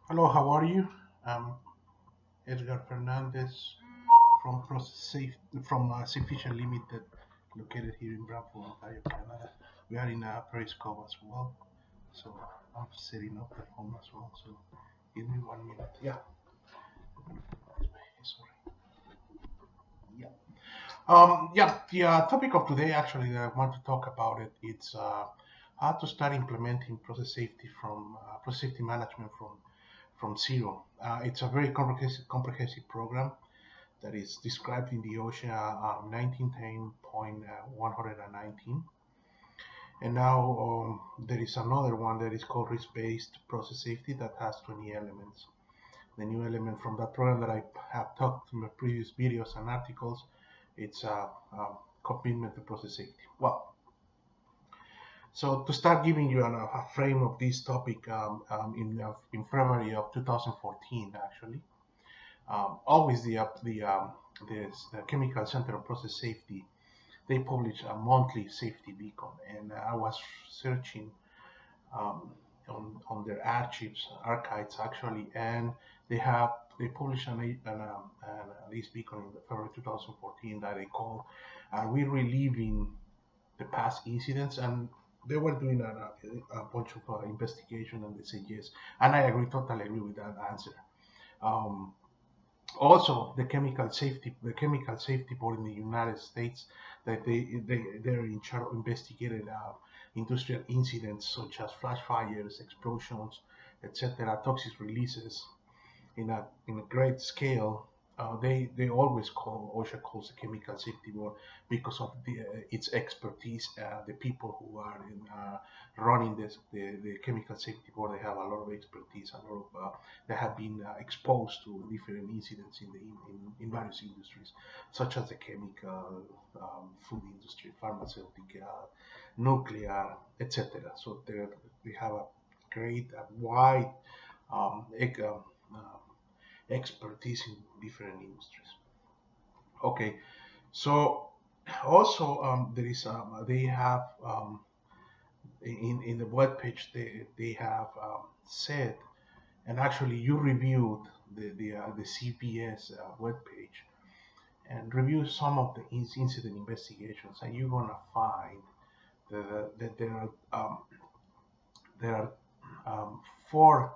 Hello, how are you? I'm Edgar Fernandez from Sufficient Limited, located here in Brantford, Ontario, Canada. We are in Periscope as well, so I'm setting up the phone as well. So give me 1 minute. Yeah, sorry. Yeah. The topic of today actually that I want to talk about it's how to start implementing process safety management from zero. It's a very comprehensive program that is described in the OSHA 1910.119. And now there is another one that is called risk-based process safety that has 20 elements. The new element from that program that I have talked in my previous videos and articles, it's commitment to process safety. Well, so to start giving you a frame of this topic, in February of 2014, actually, always the Chemical Center of Process Safety, they publish a monthly safety beacon, and I was searching um, on their archives actually, and they published this beacon in February 2014 that they call "Are We Reliving the Past Incidents?" And they were doing a bunch of investigation, and they said yes, and I totally agree with that answer. Um, Also, the chemical safety board in the United States, that they're in charge of investigating industrial incidents such as flash fires, explosions, etc., toxic releases in a great scale. They always call OSHA calls the chemical safety board because of its expertise. The people who are running the chemical safety board, they have a lot of expertise, a lot of they have been exposed to different incidents in various industries, such as the chemical, food industry, pharmaceutical, nuclear, etc. So they have a great, wide um, expertise in different industries. Okay, so also there is they have in the web page they have said, and actually you reviewed the CPS web page and review some of the incident investigations, and you're gonna find that there are four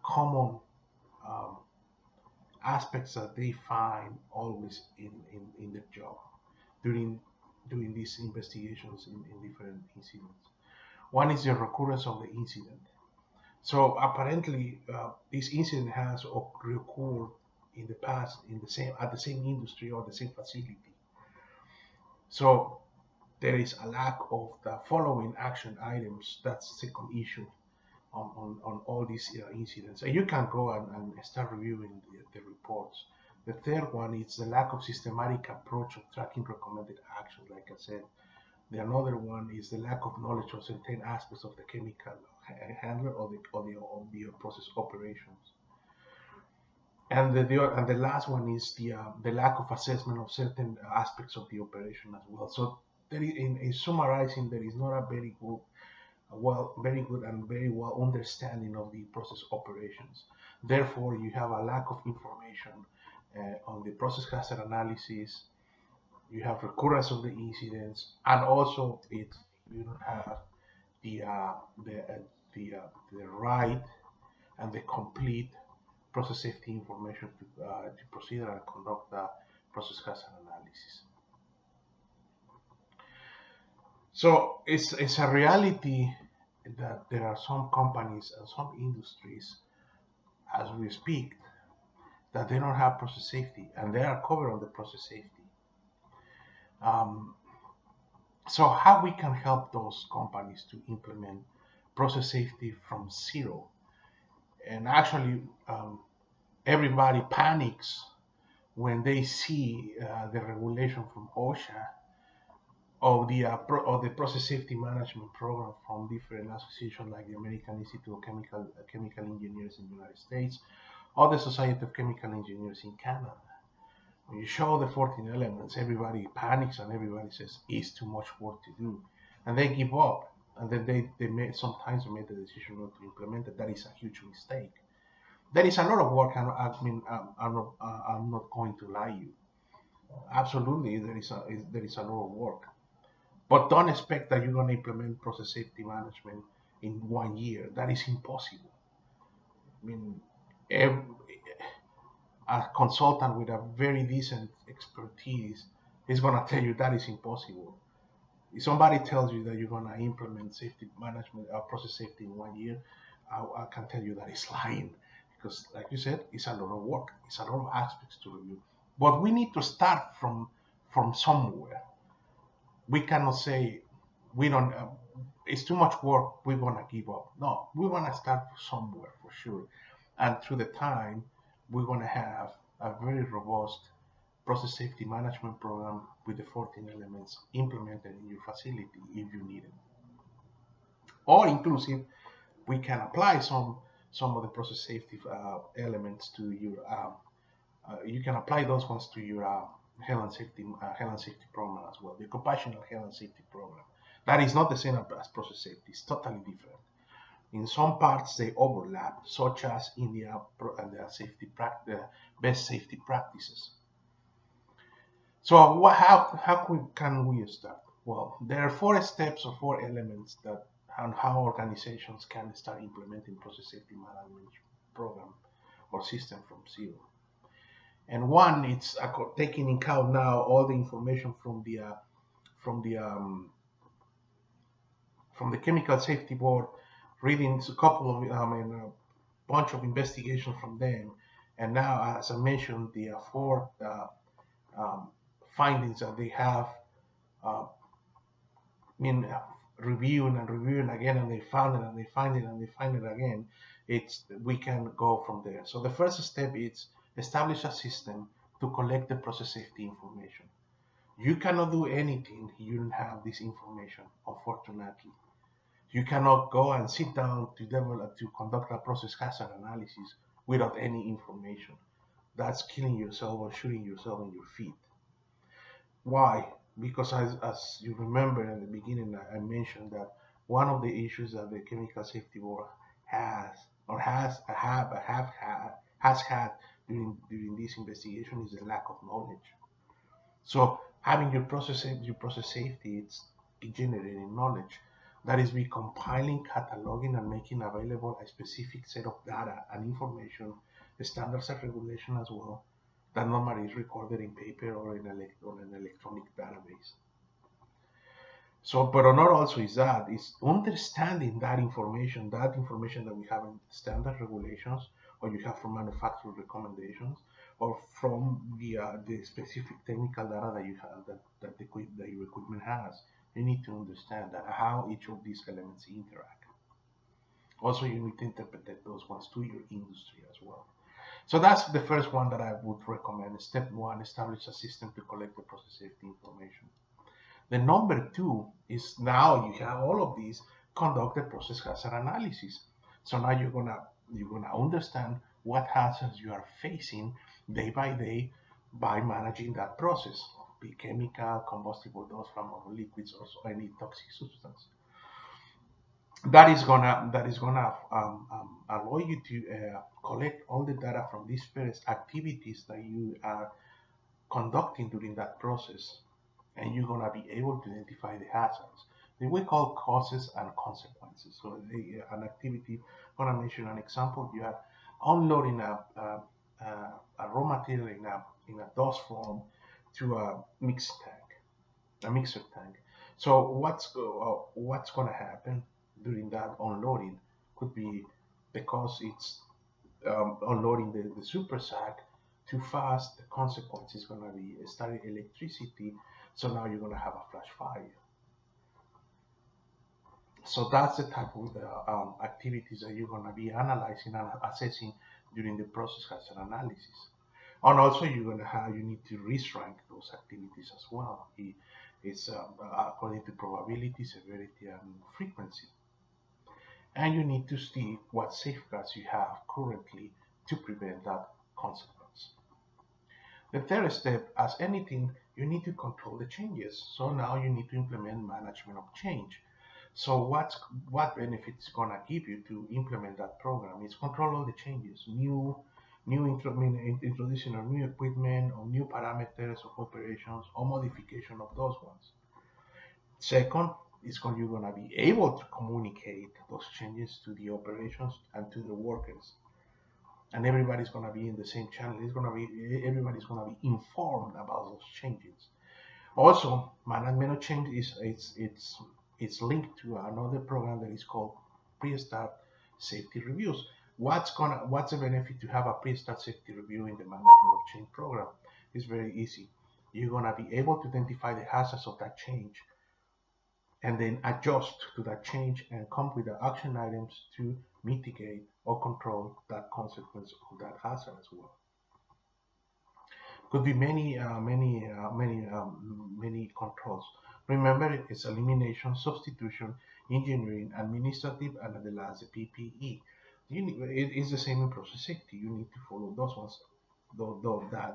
common um, aspects that they find always in their job during doing these investigations in different incidents. One is the recurrence of the incident. So apparently, this incident has occurred in the past in the same at the same industry or the same facility. So there is a lack of the following action items. That's the second issue on all these incidents. And you can go and start reviewing the reports. The third one is the lack of systematic approach of tracking recommended actions, like I said. The another one is the lack of knowledge of certain aspects of the chemical handler or the process operations. And the last one is the lack of assessment of certain aspects of the operation as well. So there is, in summarizing, there is not a very good and very well understanding of the process operations. Therefore, you have a lack of information on the process hazard analysis. You have recurrence of the incidents, and also you don't have the uh, the uh, the right and the complete process safety information to proceed and conduct the process hazard analysis. So it's a reality that there are some companies and some industries, as we speak, that they don't have process safety, and they are covered on the process safety. Um, so how we can help those companies to implement process safety from zero? And actually, everybody panics when they see the regulation from OSHA of the process safety management program from different associations like the American Institute of Chemical Engineers in the United States, or the Society of Chemical Engineers in Canada. When you show the 14 elements, everybody panics and everybody says it's too much work to do, and they give up. And then they sometimes make the decision not to implement it. That is a huge mistake. There is a lot of work, and I'm not going to lie you. Absolutely, there is a lot of work. But don't expect that you're going to implement process safety management in 1 year. That is impossible. I mean, a consultant with a very decent expertise is going to tell you that is impossible. If somebody tells you that you're going to implement safety management, process safety in 1 year, I can tell you that it's lying, because, like you said, it's a lot of work. It's a lot of aspects to review. But we need to start from somewhere. We cannot say we don't. It's too much work. We're gonna give up. No, we want to start somewhere for sure. And through the time, we're gonna have a very robust process safety management program with the 14 elements implemented in your facility if you need it. Or inclusive, we can apply some of the process safety elements to your. You can apply those ones to your health and safety program as well. The occupational health and safety program. That is not the same as process safety. It's totally different. In some parts they overlap, such as in the best safety practices. So how can we start? Well, there are 4 steps or 4 elements that on how organizations can start implementing process safety management program or system from zero. And one, it's taking in account now all the information from the Chemical Safety Board, reading a couple of a bunch of investigations from them, and now, as I mentioned, the 4 findings that they have reviewing again, and they found it, and they find it, and they find it again. We can go from there. So the first step is establish a system to collect the process safety information. You cannot do anything if you don't have this information, unfortunately. You cannot go and sit down to conduct a process hazard analysis without any information. That's killing yourself or shooting yourself in your feet. Why? Because as you remember in the beginning, I mentioned that one of the issues that the Chemical Safety Board has had during this investigation is the lack of knowledge. So having your process safety, it's generating knowledge. That is, we compiling, cataloging, and making available a specific set of data and information, the standards and regulation as well, that normally is recorded in paper or in an electronic database. So, but not also is that, is understanding that information that we have in standard regulations, or you have from manufacturer recommendations, or from the specific technical data that you have, that your equipment has. You need to understand that how each of these elements interact. Also, you need to interpret those ones to your industry as well. So that's the first one that I would recommend. Step 1, establish a system to collect the process safety information. The number 2 is, now you have all of these, conduct the process hazard analysis. So now you're gonna understand what hazards you are facing day by day by managing that process, be chemical, combustible dust, flammable liquids, or any toxic substance. That is gonna allow you to collect all the data from these various activities that you are conducting during that process, and you're gonna be able to identify the hazards. We call causes and consequences. So an activity, I'm gonna mention an example. You are unloading a raw material in a dust form to a mixer tank. So what's gonna happen during that unloading could be, because it's unloading the super sack too fast, the consequence is going to be starting electricity, so now you're going to have a flash fire. So that's the type of activities that you're going to be analyzing and assessing during the process hazard analysis. And also you need to risk rank those activities as well. It's according to probability, severity, and frequency. And you need to see what safeguards you have currently to prevent that consequence. The third step, as anything, you need to control the changes. So now you need to implement management of change. So what benefits gonna give you to implement that program? It's control all the changes, introduction of new equipment or new parameters of operations or modification of those ones. Second, you're gonna be able to communicate those changes to the operations and to the workers, and everybody's gonna be in the same channel. Everybody's gonna be informed about those changes. Also, management of change it's linked to another program that is called pre-start safety reviews. What's the benefit to have a pre-start safety review in the management of change program? It's very easy. You're gonna be able to identify the hazards of that change and then adjust to that change and come with the action items to mitigate or control that consequence of that hazard as well. Could be many controls. Remember, it's elimination, substitution, engineering, administrative, and at the last, the PPE. It is the same in process safety. You need to follow those ones,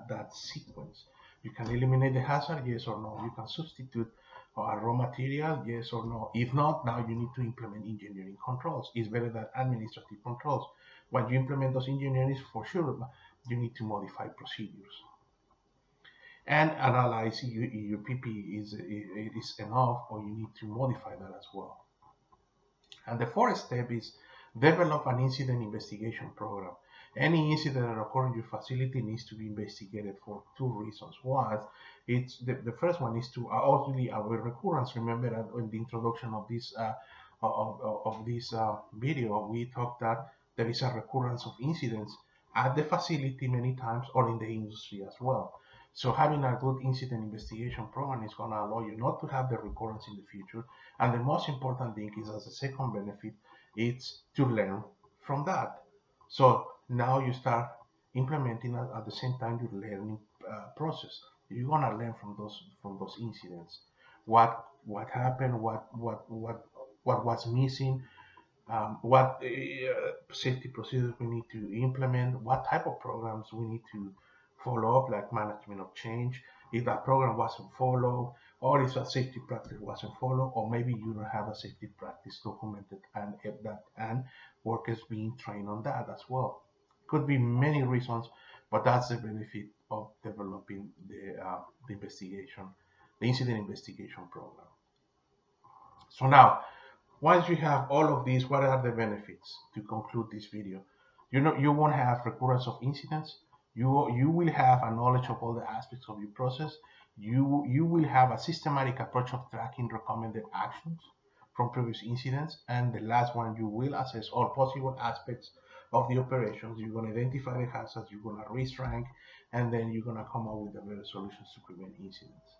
that sequence. You can eliminate the hazard, yes or no. You can substitute a raw material, yes or no. If not, now you need to implement engineering controls. It's better than administrative controls. When you implement those engineering, for sure, you need to modify procedures and analyze your PPE is enough, or you need to modify that as well. And the fourth step is develop an incident investigation program. Any incident that occurs in your facility needs to be investigated for two reasons. One, it's the first one is to ultimately avoid recurrence. Remember that in the introduction of this video, we talked that there is a recurrence of incidents at the facility many times or in the industry as well. So having a good incident investigation program is going to allow you not to have the recurrence in the future. And the most important thing is, as a second benefit, it's to learn from that. So now you start implementing at the same time your learning process. You're going to learn from those incidents. What happened? What was missing? What safety procedures we need to implement? What type of programs we need to follow up, like management of change, if that program wasn't followed, or if a safety practice wasn't followed, or maybe you don't have a safety practice documented and workers being trained on that as well. Could be many reasons, but that's the benefit of developing the incident investigation program. So now, once you have all of these, what are the benefits to conclude this video? You won't have recurrence of incidents. You will have a knowledge of all the aspects of your process. You will have a systematic approach of tracking recommended actions from previous incidents. And the last one, you will assess all possible aspects of the operations. You're going to identify the hazards, you're going to risk rank, and then you're going to come up with the better solutions to prevent incidents.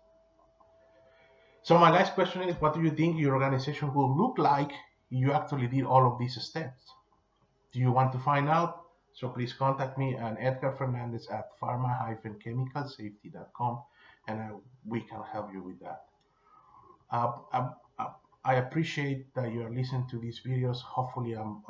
So my last question is, what do you think your organization will look like if you actually did all of these steps? Do you want to find out? So please contact me at Edgar Fernandez at pharma-chemicalsafety.com, and we can help you with that. I appreciate that you are listening to these videos. Hopefully I'm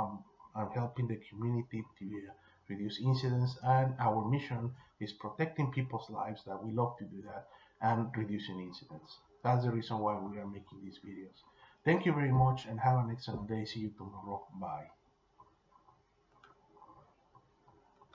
helping the community to reduce incidents, and our mission is protecting people's lives, that we love to do that, and reducing incidents. That's the reason why we are making these videos. Thank you very much and have an excellent day. See you tomorrow. Bye.